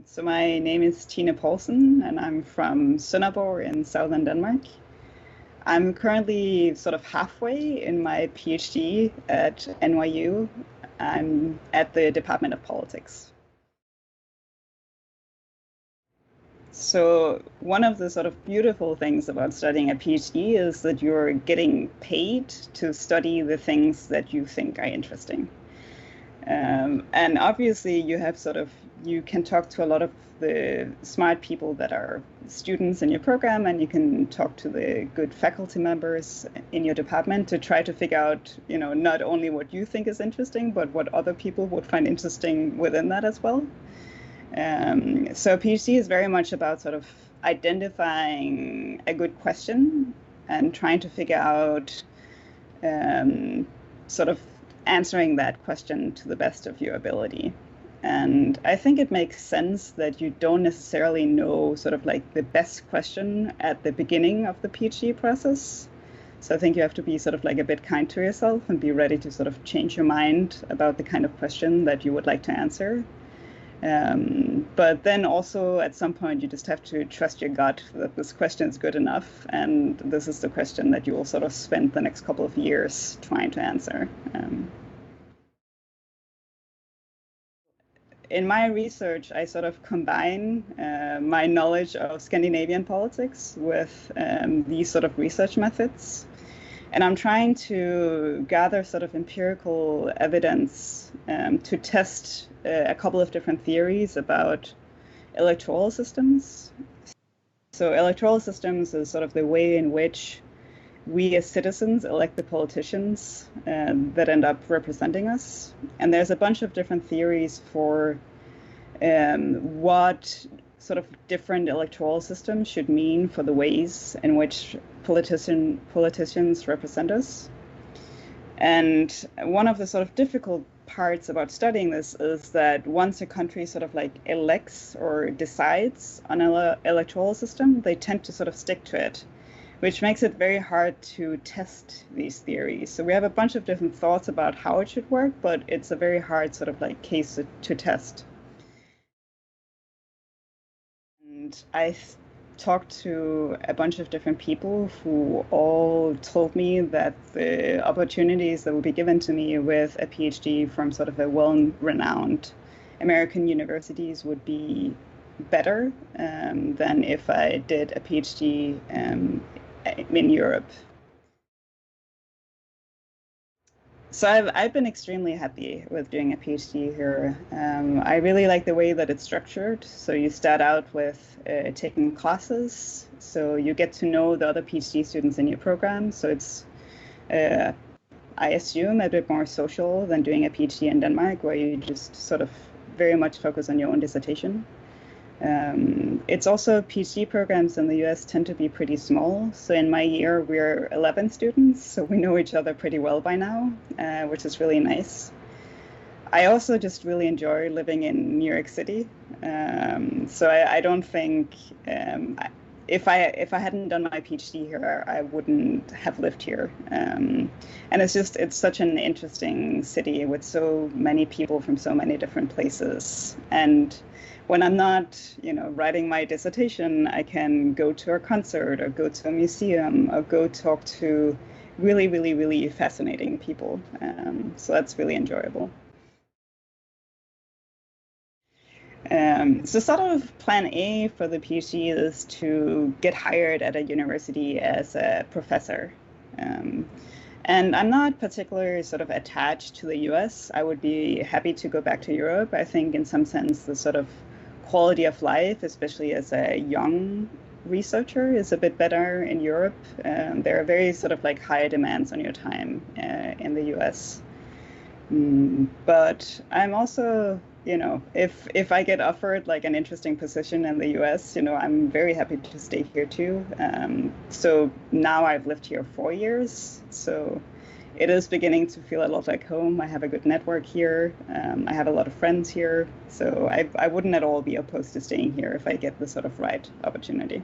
So my name is Tine and I'm from Sønderborg in southern Denmark. I'm currently sort of halfway in my PhD at NYU. I'm at the Department of Politics. So one of the sort of beautiful things about studying a PhD is that you're getting paid to study the things that you think are interesting. And obviously you can talk to a lot of the smart people that are students in your program, and you can talk to the good faculty members in your department to try to figure out, not only what you think is interesting, but what other people would find interesting within that as well. So PhD is very much about sort of identifying a good question and trying to figure out sort of answering that question to the best of your ability. And I think it makes sense that you don't necessarily know sort of like the best question at the beginning of the PhD process. So I think you have to be sort of like a bit kind to yourself and be ready to sort of change your mind about the kind of question that you would like to answer. But then also at some point you just have to trust your gut that this question is good enough, and this is the question that you will sort of spend the next couple of years trying to answer. In my research, I sort of combine my knowledge of Scandinavian politics with these sort of research methods. And I'm trying to gather sort of empirical evidence to test a couple of different theories about electoral systems. So electoral systems is sort of the way in which we as citizens elect the politicians that end up representing us. And there's a bunch of different theories for what sort of different electoral systems should mean for the ways in which politicians represent us. And one of the sort of difficult parts about studying this is that once a country sort of like elects or decides on an electoral system, they tend to sort of stick to it, which makes it very hard to test these theories. So we have a bunch of different thoughts about how it should work, but it's a very hard sort of like case to test. And I talked to a bunch of different people who all told me that the opportunities that would be given to me with a PhD from sort of a well-renowned American universities would be better than if I did a PhD in Europe. So I've been extremely happy with doing a PhD here. I really like the way that it's structured. So you start out with taking classes. So you get to know the other PhD students in your program. So it's, I assume, a bit more social than doing a PhD in Denmark, where you just sort of very much focus on your own dissertation. It's also PhD programs in the US tend to be pretty small. So in my year, we're 11 students, so we know each other pretty well by now, which is really nice. I also just really enjoy living in New York City. So I don't think, if I hadn't done my PhD here, I wouldn't have lived here. And it's such an interesting city with so many people from so many different places. And when I'm not, writing my dissertation, I can go to a concert or go to a museum or go talk to really, really, really fascinating people. So that's really enjoyable. So sort of plan A for the PhD is to get hired at a university as a professor. And I'm not particularly sort of attached to the US. I would be happy to go back to Europe. I think in some sense the sort of quality of life, especially as a young researcher, is a bit better in Europe. There are very sort of like high demands on your time in the US. But I'm also, if I get offered like an interesting position in the US, I'm very happy to stay here too. So now I've lived here 4 years. So it is beginning to feel a lot like home. I have a good network here. I have a lot of friends here. So I wouldn't at all be opposed to staying here if I get the sort of right opportunity.